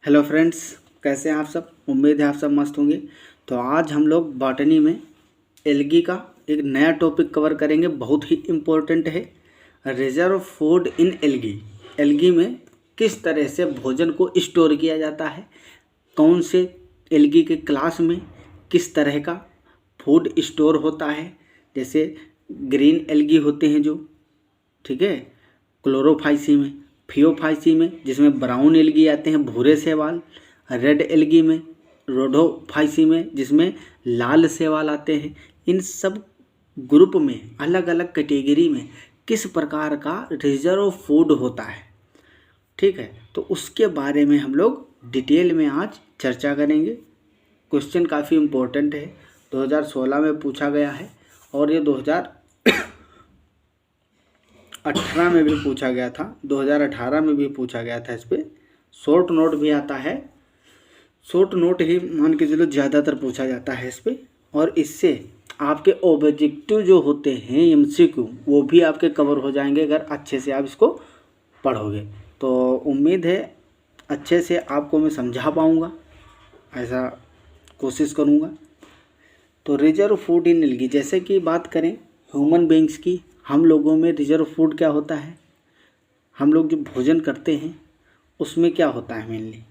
Hello friends, कैसे हैं आप सब। उम्मीद है आप सब मस्त होंगे। तो आज हम लोग बॉटनी में एल्गी का एक नया टॉपिक कवर करेंगे, बहुत ही इम्पोर्टेंट है। Reserve food in algae. Algae में किस तरह से भोजन को स्टोर किया जाता है, कौन से एल्गी के क्लास में किस तरह का फूड स्टोर होता है। जैसे ग्रीन एल्गी होते हैं जो, ठीक है, क्लोरोफाइसी में, फियोफाइसी में जिसमें ब्राउन एल्गी आते हैं भूरे शैवाल, रेड एल्गी में, रोडोफाइसी में जिसमें लाल शैवाल आते हैं। इन सब ग्रुप में अलग अलग कैटेगरी में किस प्रकार का रिजर्व फूड होता है, ठीक है। तो उसके बारे में हम लोग डिटेल में आज चर्चा करेंगे। क्वेश्चन काफ़ी इम्पोर्टेंट है, 2016 में पूछा गया है और ये 2018 में भी पूछा गया था, 2018 में भी पूछा गया था। इस पर शॉर्ट नोट भी आता है, शॉर्ट नोट ही मान के चलो ज़्यादातर पूछा जाता है इस पर। और इससे आपके ऑब्जेक्टिव जो होते हैं एमसीक्यू वो भी आपके कवर हो जाएंगे अगर अच्छे से आप इसको पढ़ोगे। तो उम्मीद है अच्छे से आपको मैं समझा पाऊँगा, ऐसा कोशिश करूँगा। तो रिजर्व फूड इन एल्गी, जैसे कि बात करें ह्यूमन बींग्स की, हम लोगों में रिजर्व फूड क्या होता है। हम लोग जो भोजन करते हैं उसमें क्या होता है, मेनली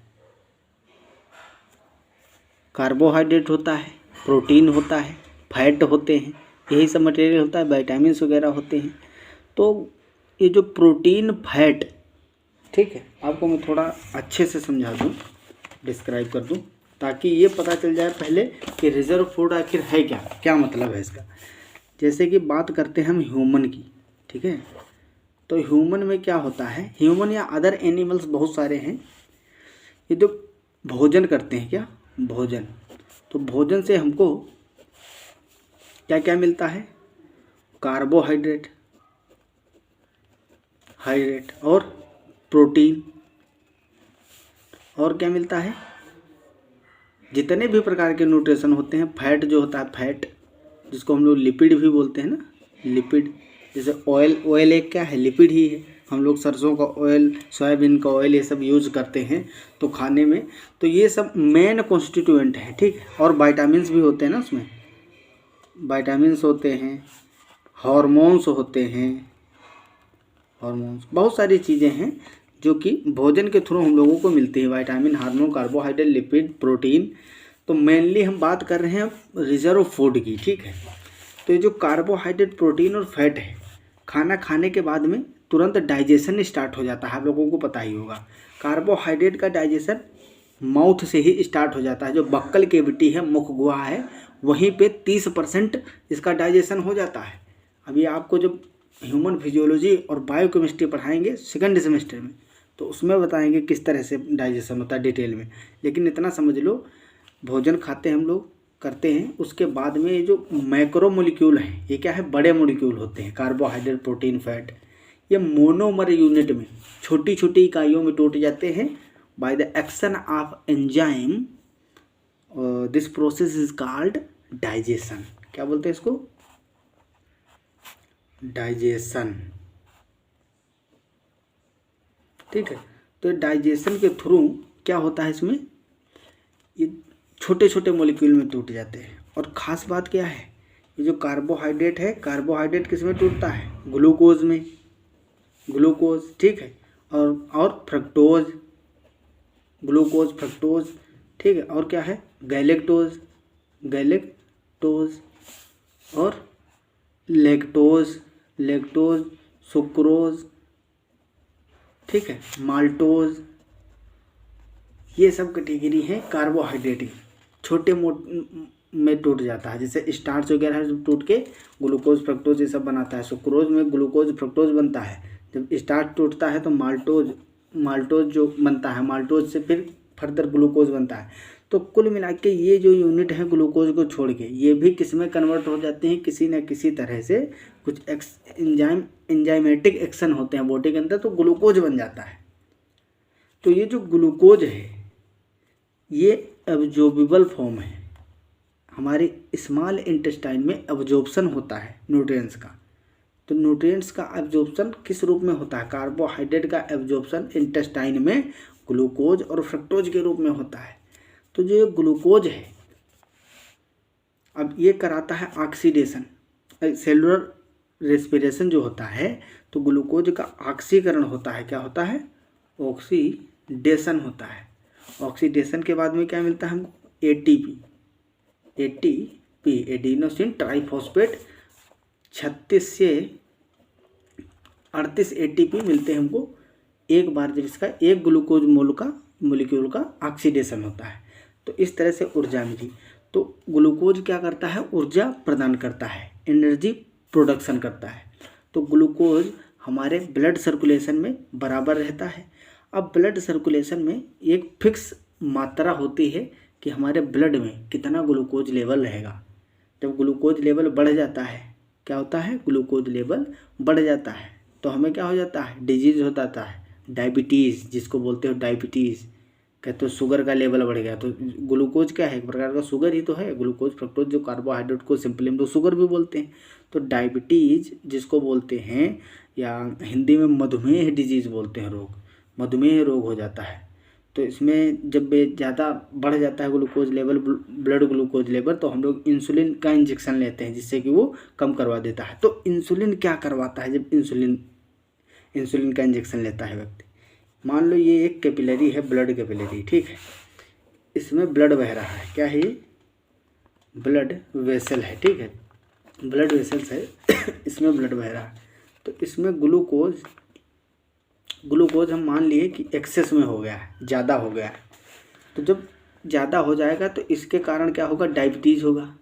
कार्बोहाइड्रेट होता है, प्रोटीन होता है, फैट होते हैं, यही सब मटेरियल होता है, विटामिन्स वगैरह होते हैं। तो ये जो प्रोटीन फैट, ठीक है, आपको मैं थोड़ा अच्छे से समझा दूँ, डिस्क्राइब कर दूँ, ताकि ये पता चल जाए पहले कि रिजर्व फूड आखिर है क्या, क्या मतलब है इसका। जैसे कि बात करते हैं हम ह्यूमन की, ठीक है। तो ह्यूमन में क्या होता है, ह्यूमन या अदर एनिमल्स बहुत सारे हैं, ये जो भोजन करते हैं, क्या भोजन, तो भोजन से हमको क्या क्या मिलता है, कार्बोहाइड्रेट, हाइड्रेट और प्रोटीन, और क्या मिलता है, जितने भी प्रकार के न्यूट्रिशन होते हैं। फैट जो होता है, फैट जिसको हम लोग लिपिड भी बोलते हैं ना, लिपिड। जैसे ऑयल, ऑयल एक क्या है, लिपिड ही है। हम लोग सरसों का ऑयल, सोयाबीन का ऑयल, ये सब यूज़ करते हैं तो खाने में, तो ये सब मेन कॉन्स्टिट्यूएंट है, ठीक है। और विटामिन्स भी होते हैं ना उसमें, विटामिन्स होते हैं, हार्मोन्स होते हैं, हार्मोन्स, बहुत सारी चीज़ें हैं जो कि भोजन के थ्रू हम लोगों को मिलती है। Vitamin, hormone, carbohydrate, lipid, protein. तो मेनली हम बात कर रहे हैं रिजर्व फूड की, ठीक है। तो ये जो कार्बोहाइड्रेट, प्रोटीन और फैट है, खाना खाने के बाद में तुरंत डाइजेशन स्टार्ट हो जाता है, आप लोगों को पता ही होगा। कार्बोहाइड्रेट का डाइजेशन माउथ से ही स्टार्ट हो जाता है, जो बक्कल केविटी है, मुख गुहा है, वहीं पे 30% इसका डाइजेशन हो जाता है। अभी आपको जब ह्यूमन फिजियोलॉजी और बायोकेमिस्ट्री पढ़ाएंगे सेकंड सेमेस्टर में, तो उसमें बताएंगे किस तरह से डाइजेशन होता है डिटेल में। लेकिन इतना समझ लो, भोजन खाते हम लोग करते हैं, उसके बाद में ये जो मैक्रो मोलिक्यूल हैं, ये क्या है, बड़े मोलिक्यूल होते हैं, कार्बोहाइड्रेट, प्रोटीन, फैट। ये मोनोमर यूनिट में, छोटी छोटी इकाइयों में टूट जाते हैं by the action of enzyme. This process is called digestion. क्या बोलते हैं इसको, डाइजेशन, ठीक है। तो डाइजेशन के थ्रू क्या होता है, इसमें ये छोटे छोटे मॉलिक्यूल में टूट जाते हैं। और ख़ास बात क्या है, ये जो कार्बोहाइड्रेट है, कार्बोहाइड्रेट किस में टूटता है, ग्लूकोज में, ग्लूकोज, ठीक है। और फ्रक्टोज, ग्लूकोज, फ्रक्टोज, ठीक है। और क्या है, गैलेक्टोज, गैलेक्टोज, और लैक्टोज, लैक्टोज, सुक्रोज, ठीक है, माल्टोज। ये सब कैटेगरी है कार्बोहाइड्रेट की, छोटे में टूट जाता है। जैसे स्टार्च वगैरह जब टूट के ग्लूकोज, फ्रक्टोज ये सब बनाता है। सुक्रोज में ग्लूकोज, फ्रक्टोज बनता है। जब स्टार्च टूटता है तो माल्टोज, माल्टोज जो बनता है, माल्टोज से फिर फर्दर ग्लूकोज बनता है। तो कुल मिला के ये जो यूनिट है ग्लूकोज को छोड़ के, ये भी किस में कन्वर्ट हो जाते हैं, किसी न किसी तरह से कुछ एंजाइमेटिक एक्शन होते हैं बॉडी के अंदर, तो ग्लूकोज बन जाता है। तो ये जो ग्लूकोज है ये एब्जॉर्बेबल फॉर्म है, हमारे स्मॉल इंटेस्टाइन में एब्जॉर्प्शन होता है न्यूट्रिएंट्स का। तो न्यूट्रिएंट्स का एब्जॉर्प्शन किस रूप में होता है, कार्बोहाइड्रेट का एब्जॉर्प्शन इंटेस्टाइन में ग्लूकोज और फ्रक्टोज के रूप में होता है। तो जो ये ग्लूकोज है अब ये कराता है ऑक्सीडेशन, सेलुलर रेस्पिरेशन जो होता है, तो ग्लूकोज का ऑक्सीकरण होता है। क्या होता है? ऑक्सीडेशन होता है। ऑक्सीडेशन के बाद में क्या मिलता है हमको? एटीपी, एडिनोसिन ट्राइफॉस्फेट 36 से 38 एटीपी मिलते हैं हमको एक बार जब इसका एक ग्लूकोज मोलिक्यूल का ऑक्सीडेशन होता है। तो इस तरह से ऊर्जा मिली। तो ग्लूकोज क्या करता है? ऊर्जा प्रदान करता है, एनर्जी प्रोडक्शन करता है। तो ग्लूकोज हमारे ब्लड सर्कुलेशन में बराबर रहता है। अब ब्लड सर्कुलेशन में एक फिक्स मात्रा होती है कि हमारे ब्लड में कितना ग्लूकोज लेवल रहेगा। जब ग्लूकोज लेवल बढ़ जाता है, क्या होता है? ग्लूकोज लेवल बढ़ जाता है तो हमें क्या हो जाता है? डिजीज हो जाता है, डायबिटीज़ जिसको बोलते हो डायबिटीज़, कहते हो शुगर का लेवल बढ़ गया। तो ग्लूकोज क्या है? एक प्रकार का शुगर ही तो है। ग्लूकोज फ्रक्टोज जो कार्बोहाइड्रेट को सिंपली हम लोग शुगर भी बोलते हैं। तो डायबिटीज़ जिसको बोलते हैं, या हिंदी में मधुमेह डिजीज़ बोलते हैं, रोग, मधुमेह रोग हो जाता है। तो इसमें जब ज़्यादा बढ़ जाता है glucose level, blood glucose level, तो हम लोग इंसुलिन का इंजेक्शन लेते हैं जिससे कि वो कम करवा देता है। तो इंसुलिन क्या करवाता है? जब इंसुलिन का इंजेक्शन लेता है व्यक्ति, मान लो ये एक कैपिलरी है, ब्लड कैपिलरी, ठीक है, इसमें ब्लड बह रहा है। क्या है ये? ब्लड वेसल है, ठीक है, ब्लड वेसल्स है इसमें ब्लड बह रहा है। तो इसमें ग्लूकोज हम मान लिए कि एक्सेस में हो गया है, ज़्यादा हो गया है। तो जब ज़्यादा हो जाएगा तो इसके कारण क्या होगा? डायबिटीज़ होगा,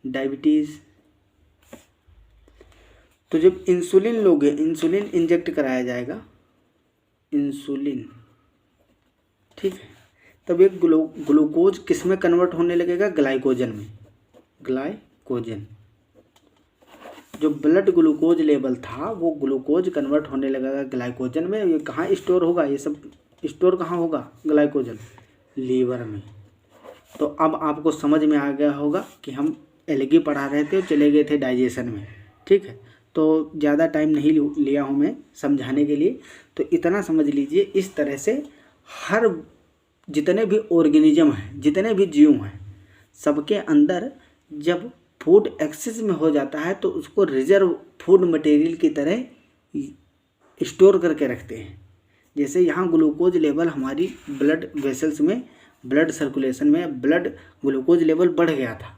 डायबिटीज़। तो जब इंसुलिन लोगे, इंसुलिन इंजेक्ट कराया जाएगा, इंसुलिन, ठीक है, तब एक ग्लूकोज किस में कन्वर्ट होने लगेगा? ग्लाइकोजन में, ग्लाइकोजन। जो ब्लड ग्लूकोज लेवल था वो ग्लूकोज कन्वर्ट होने लगेगा ग्लाइकोजन में। ये कहाँ स्टोर होगा? ये सब स्टोर कहाँ होगा? ग्लाइकोजन, लीवर में। तो अब आपको समझ में आ गया होगा कि हम एलगी पढ़ा रहे थे और चले गए थे डाइजेशन में, ठीक है। तो ज़्यादा टाइम नहीं लिया हूँ मैं समझाने के लिए। तो इतना समझ लीजिए, इस तरह से हर जितने भी ऑर्गेनिज्म हैं, जितने भी जीव हैं, सबके अंदर जब फूड एक्सेस में हो जाता है तो उसको रिजर्व फूड मटेरियल की तरह स्टोर करके रखते हैं। जैसे यहाँ ग्लूकोज लेवल हमारी ब्लड वेसल्स में, ब्लड सर्कुलेशन में ब्लड ग्लूकोज लेवल बढ़ गया था,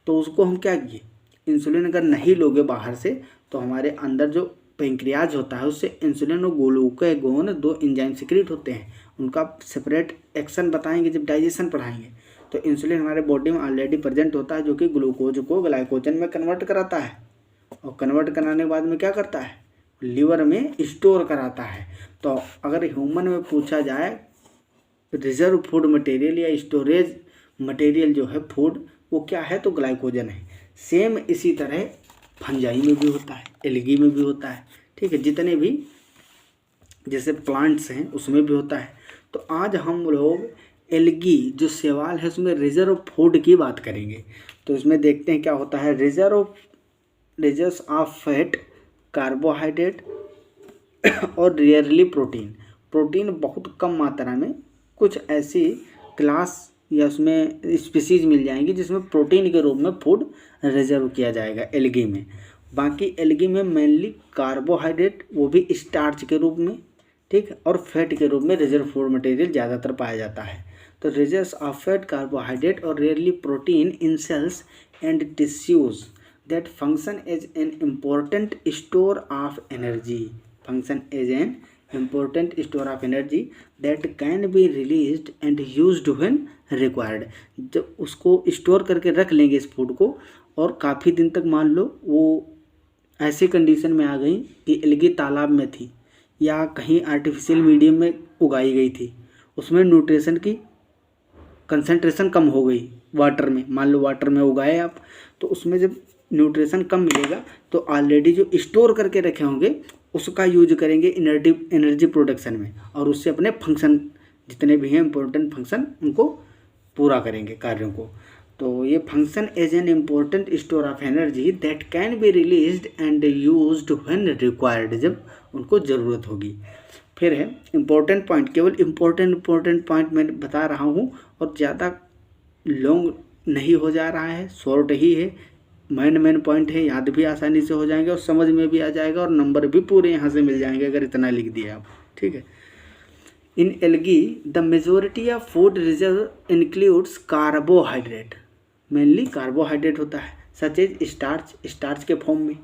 तो उसको हम क्या किए? इंसुलिन अगर नहीं लोगे बाहर से तो हमारे अंदर जो पेंक्रियाज होता है उससे इंसुलिन और ग्लूकागोन 2 एंजाइम सिक्रीट होते हैं। उनका सेपरेट एक्शन बताएंगे जब डाइजेशन पढ़ाएंगे। तो इंसुलिन हमारे बॉडी में ऑलरेडी प्रेजेंट होता है जो कि ग्लूकोज को ग्लाइकोजन में कन्वर्ट कराता है, और कन्वर्ट कराने के बाद में क्या करता है? लीवर में स्टोर कराता है। तो अगर ह्यूमन में पूछा जाए रिजर्व फूड मटेरियल या स्टोरेज मटेरियल जो है फूड, वो क्या है? तो ग्लाइकोजन है। सेम इसी तरह फंजाई में भी होता है, एल्गी में भी होता है, ठीक है, जितने भी जैसे प्लांट्स हैं उसमें भी होता है। तो आज हम लोग एल्गी जो सवाल है उसमें रिजर्व फूड की बात करेंगे। तो इसमें देखते हैं क्या होता है। रिजर्व्स ऑफ फैट, कार्बोहाइड्रेट और रियरली प्रोटीन बहुत कम मात्रा में, कुछ ऐसी क्लास या उसमें स्पीसीज मिल जाएंगी जिसमें प्रोटीन के रूप में फूड रिजर्व किया जाएगा एल्गी में। बाकी एल्गी में मेनली कार्बोहाइड्रेट, वो भी स्टार्च के रूप में, ठीक है, और फैट के रूप में रिजर्व फूड मटेरियल ज़्यादातर पाया जाता है। तो रिजर्व्स ऑफ फैट, कार्बोहाइड्रेट और rarely protein in cells and tissues that function as an important store of energy, important store of energy that can be released and used when required। जब उसको store करके रख लेंगे इस food को, और काफ़ी दिन तक मान लो वो ऐसी कंडीशन में आ गई कि एल्गी तालाब में थी या कहीं आर्टिफिशियल मीडियम में उगाई गई थी, उसमें न्यूट्रिशन की कंसंट्रेशन कम हो गई वाटर में, मान लो वाटर में उगाए आप, तो उसमें जब न्यूट्रिशन कम मिलेगा तो ऑलरेडी जो स्टोर करके रखे होंगे उसका यूज करेंगे एनर्जी प्रोडक्शन में, और उससे अपने फंक्शन जितने भी हैं इम्पोर्टेंट फंक्शन उनको पूरा करेंगे, कार्यों को। तो ये function as an important store of energy that can be released and used when required, जब उनको ज़रूरत होगी। फिर है इम्पोर्टेंट पॉइंट, केवल इम्पोर्टेंट पॉइंट मैं बता रहा हूँ और ज़्यादा लॉन्ग नहीं हो जा रहा है, शॉर्ट ही है, मेन पॉइंट है, याद भी आसानी से हो जाएंगे और समझ में भी आ जाएगा और नंबर भी पूरे यहाँ से मिल जाएंगे अगर इतना लिख दिया आप, ठीक है। In algae the majority of food reserve includes carbohydrate, mainly carbohydrate होता है, सच एज स्टार्च के फॉर्म में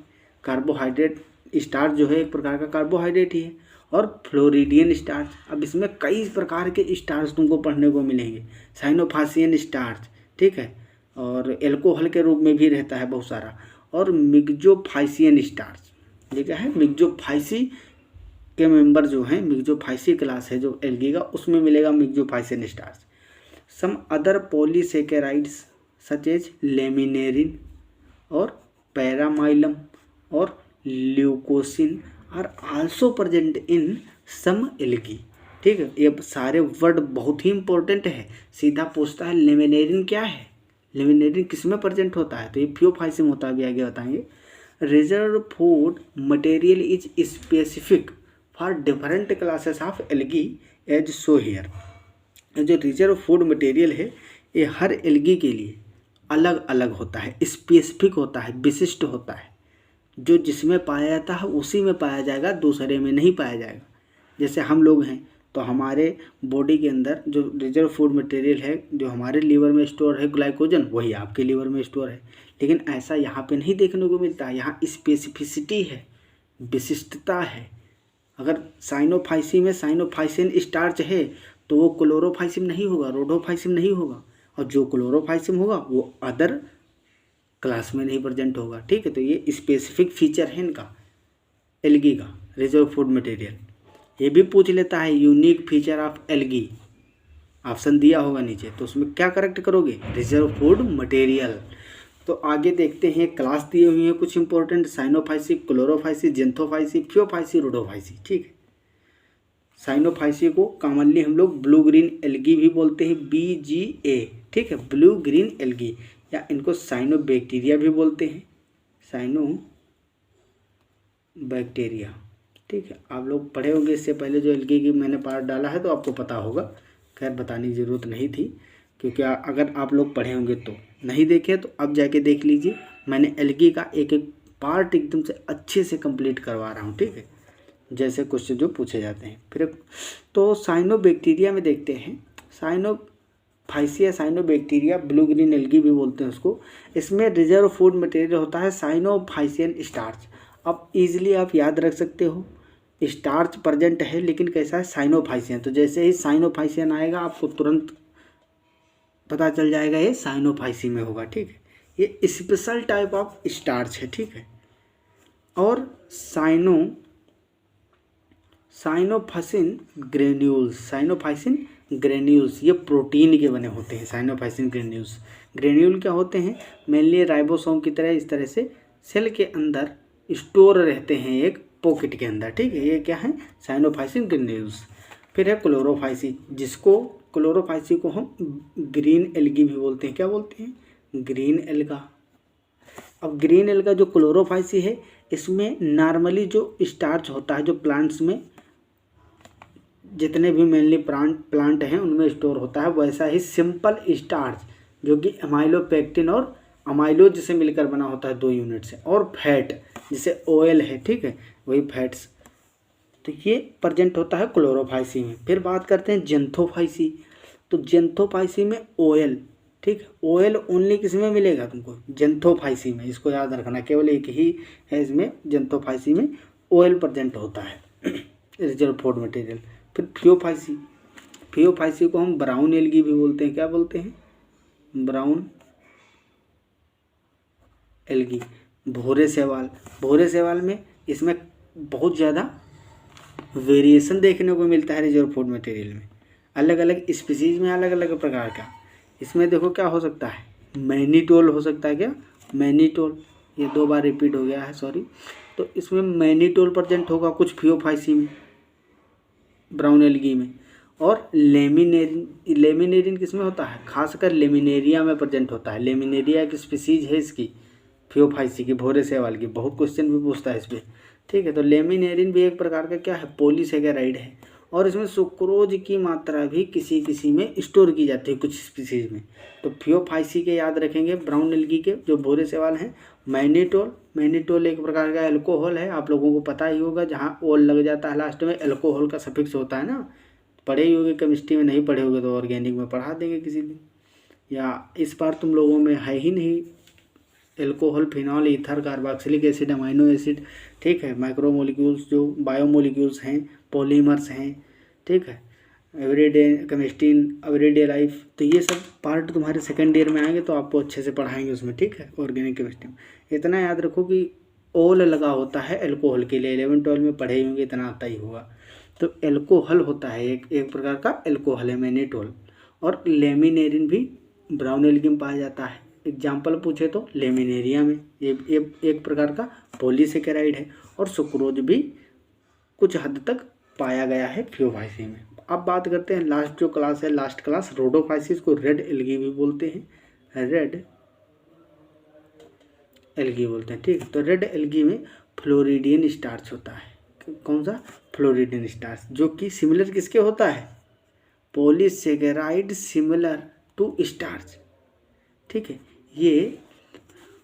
कार्बोहाइड्रेट, स्टार्च जो है एक प्रकार का कार्बोहाइड्रेट ही है, और फ्लोरिडियन स्टार्च। अब इसमें कई प्रकार के स्टार्च तुमको पढ़ने को मिलेंगे, साइनोफासियन स्टार्च, ठीक है, और एल्कोहल के रूप में भी रहता है बहुत सारा, और मिक्जोफाइसियन स्टार्च, ये क्या है, मिक्जोफाइसी के मेंबर जो हैं, मिक्जोफाइसी क्लास है जो एल्गी का, उसमें मिलेगा myxophycean starch. Some other polysaccharides such as laminarin और पैरामाइलम और leucosin are also present in some algae, ठीक है। ये सारे वर्ड बहुत ही इंपॉर्टेंट है, सीधा पूछता है लेमिनेरिन क्या है, लेमिनेरिन किस में प्रेजेंट होता है, तो ये फियोफाइसिन होता है, अभी आगे बताएंगे। Reserve food material is specific for different classes of algae as so here, जो रिजर्व फूड मटेरियल है ये हर एल्गी के लिए अलग अलग होता है, स्पेसिफिक होता है, विशिष्ट होता है, जो जिसमें पाया जाता है उसी में पाया जाएगा, दूसरे में नहीं पाया जाएगा। जैसे हम लोग हैं तो हमारे बॉडी के अंदर जो रिजर्व फूड मटेरियल है, जो हमारे लीवर में स्टोर है ग्लाइकोजन, वही आपके लीवर में स्टोर है, लेकिन ऐसा यहाँ पे नहीं देखने को मिलता है। यहाँ स्पेसिफिसिटी है, विशिष्टता है। अगर साइनोफाइसी में साइनोफाइसिन स्टार्च है तो वो क्लोरोफाइसिन नहीं होगा, रोडोफाइसिन नहीं होगा, और जो क्लोरोफाइसिन होगा वो अदर क्लास में नहीं प्रेजेंट होगा, ठीक है। तो ये स्पेसिफिक फीचर है इनका, एल्गी का रिजर्व फूड मटेरियल। ये भी पूछ लेता है unique feature of algae, option दिया होगा नीचे, तो उसमें क्या करेक्ट करोगे, रिजर्व फूड मटेरियल। तो आगे देखते हैं, क्लास दिए हुए हैं कुछ important, cyanophyceae, chlorophyceae, xanthophyceae, phaeophyceae, rhodophyceae, ठीक है। साइनोफाइसी को कॉमनली हम लोग ब्लू ग्रीन एल्गी भी बोलते हैं, BGA, ठीक है, ब्लू ग्रीन एल्गी, या इनको साइनो बैक्टीरिया भी बोलते हैं, साइनो बैक्टीरिया, ठीक है। आप लोग पढ़े होंगे इससे पहले, जो एल्गी की मैंने पार्ट डाला है तो आपको पता होगा, खैर बताने की ज़रूरत नहीं थी, क्योंकि अगर आप लोग पढ़े होंगे तो, नहीं देखे तो अब जाके देख लीजिए। मैंने एल्गी का एक एक पार्ट एकदम से अच्छे से कंप्लीट करवा रहा हूँ, ठीक है, जैसे क्वेश्चन जो पूछे जाते हैं। फिर तो साइनो बैक्टीरिया में देखते हैं, cyanophyceae, cyanobacteria, blue green algae भी बोलते हैं उसको। इसमें रिजर्व फूड मटेरियल होता है साइनोफाइसियन स्टार्च। अब इजीली आप याद रख सकते हो, स्टार्च प्रेजेंट है लेकिन कैसा है, साइनोफाइसियन। तो जैसे ही साइनोफाइसियन आएगा आपको तुरंत पता चल जाएगा ये साइनोफाइसी में होगा, ठीक है। ये स्पेशल टाइप ऑफ स्टार्च है, ठीक है। और साइनोफाइसिन ग्रेन्यूल्स, ये प्रोटीन के बने होते हैं, साइनोफाइसिन ग्रेन्यूल्स। ग्रेन्यूल क्या होते हैं, मेनली राइबोसोम की तरह इस तरह से सेल के अंदर स्टोर रहते हैं एक पॉकेट के अंदर, ठीक है। ये क्या है, साइनोफाइसिन ग्रेन्यूल्स। फिर है क्लोरोफाइसी, जिसको क्लोरोफाइसी को हम ग्रीन एल्गी भी बोलते हैं, क्या बोलते हैं, ग्रीन एल्गा। अब ग्रीन एल्गा जो क्लोरोफाइसी है, इसमें नॉर्मली जो स्टार्च होता है, जो प्लांट्स में जितने भी मेनली प्लांट हैं उनमें स्टोर होता है, वैसा ही सिंपल स्टार्च जो कि अमाइलोपेक्टिन और अमाइलोज से मिलकर बना होता है 2 यूनिट से, और फैट जिसे ऑयल है, ठीक है, वही फैट्स, तो ये प्रेजेंट होता है क्लोरोफाइसी में। फिर बात करते हैं जेंथोफाइसी। तो जेंथोफाइसी में ऑयल, ठीक है, ऑयल ओनली किस में मिलेगा तुमको, जेंथोफाइसी में, इसको याद रखना, केवल एक ही है इसमें, जेंथोफाइसी में ऑयल प्रेजेंट होता है रिजर्व फूड मटेरियल। फिर फियोफाइसी को हम ब्राउन एल्गी भी बोलते हैं, क्या बोलते हैं, ब्राउन एल्गी। भूरे शैवाल में इसमें बहुत ज़्यादा वेरिएशन देखने को मिलता है रिजर्व फूड मटेरियल में, अलग अलग स्पीसीज में अलग अलग प्रकार का। इसमें देखो क्या हो सकता है, मैनीटोल हो सकता है, क्या मैनीटोल, ये 2 बार रिपीट हो गया है, सॉरी। तो इसमें मैनीटोल प्रेजेंट होगा कुछ फियोफाइसी में, ब्राउन एल्गी में। और लेमिनेरिन किस में होता है, खासकर लेमिनेरिया में प्रेजेंट होता है। लेमिनेरिया एक स्पीसीज है इसकी, फियोफाइसी की, भूरे शैवाल की, बहुत क्वेश्चन भी पूछता है इस पर। ठीक है। तो लेमिनेरिन भी एक प्रकार का क्या है, पॉलीसेकेराइड है, और इसमें सुक्रोज की मात्रा भी किसी किसी में स्टोर की जाती है, कुछ स्पीसीज में। तो फियोफाइसी के याद रखेंगे, ब्राउन एल्गी के जो भूरे सवाल हैं। मैनिटोल एक प्रकार का एल्कोहल है, आप लोगों को पता ही होगा, जहाँ ओल लग जाता है लास्ट में एल्कोहल का सफिक्स होता है ना। पढ़े ही होगे केमिस्ट्री में, नहीं पढ़े होगे तो ऑर्गेनिक में पढ़ा देंगे किसी दिन, या इस बार तुम लोगों में है ही नहीं। Alcohol, phenol, ether, carboxylic acid, amino acid, ठीक है। माइक्रोमोलिक्यूल्स जो बायोमोलिक्यूल्स हैं, पॉलीमर्स हैं, ठीक है। Everyday chemistry in everyday life, तो ये सब पार्ट तुम्हारे सेकेंड ईयर में आएंगे तो आपको अच्छे से पढ़ाएंगे उसमें, ठीक है, ऑर्गेनिक केमिस्ट्री में। इतना याद रखो कि ओल लगा होता है एल्कोहल के लिए, 11-12 में पढ़े होंगे, इतना आता ही होगा। तो एल्कोहल होता है, एक प्रकार का एल्कोहल है मैनिटोल। और लेमिनेरिन भी ब्राउन एल्गी में पाया जाता है। एग्जाम्पल पूछे तो लेमिनेरिया में, ये एक प्रकार का पॉलीसेकेराइड है। और सुक्रोज भी कुछ हद तक पाया गया है फियोफाइसी में। अब बात करते हैं लास्ट जो क्लास है, लास्ट क्लास रोडोफाइसिस को रेड एल्गी भी बोलते हैं, रेड एल्गी बोलते हैं, ठीक है। तो रेड एल्गी में फ्लोरिडियन स्टार्च होता है। कौन सा? फ्लोरिडियन स्टार्च, जो कि सिमिलर किसके होता है? पॉलीसेकेराइड सिमिलर टू स्टार्च, ठीक है। ये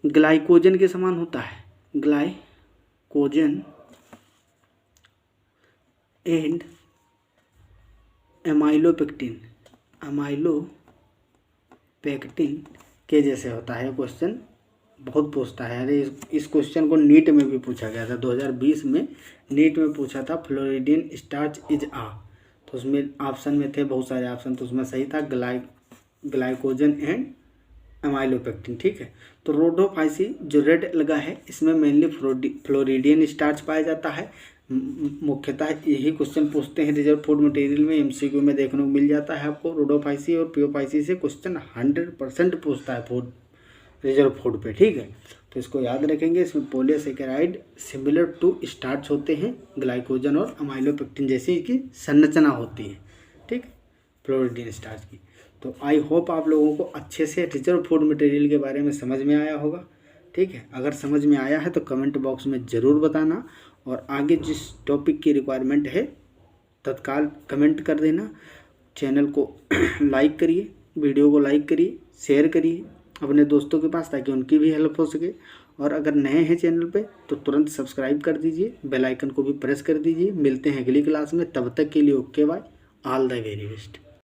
ग्लाइकोजन के समान होता है, ग्लाइकोजन एंड एमाइलोपेक्टिन के जैसे होता है। क्वेश्चन बहुत पूछता है, अरे इस क्वेश्चन को नीट में भी पूछा गया था 2020 में, नीट में पूछा था फ्लोरिडियन स्टार्च इज आ, तो उसमें ऑप्शन में थे बहुत सारे ऑप्शन, तो उसमें सही था ग्लाइकोजन एंड एमाइलोपेक्टिन, ठीक है। तो रोडोफाइसी जो रेड एल्गा है, इसमें मेनली फ्लोरिडियन स्टार्च पाया जाता है। मुख्यतः यही क्वेश्चन पूछते हैं रिजर्व फूड मटेरियल में, एमसीक्यू में देखने को मिल जाता है आपको। रोडोफाइसी और पियोफाइसी से क्वेश्चन 100% पूछता है फूड, रिजर्व फूड पे, ठीक है। तो इसको याद रखेंगे। इसमें पॉलीसेकेराइड सिमिलर टू स्टार्च होते हैं, ग्लाइकोजन और अमाइलोपेक्टिन जैसी की संरचना होती है, ठीक, फ्लोरिडियन स्टार्च की। तो आई होप आप लोगों को अच्छे से रिजर्व फूड मटेरियल के बारे में समझ में आया होगा, ठीक है। अगर समझ में आया है तो कमेंट बॉक्स में ज़रूर बताना, और आगे जिस टॉपिक की रिक्वायरमेंट है तत्काल कमेंट कर देना। चैनल को लाइक करिए, वीडियो को लाइक करिए, शेयर करिए अपने दोस्तों के पास, ताकि उनकी भी हेल्प हो सके। और अगर नए हैं चैनल पे तो तुरंत सब्सक्राइब कर दीजिए, बेल आइकन को भी प्रेस कर दीजिए। मिलते हैं अगली क्लास में, तब तक के लिए okay bye, all the very best.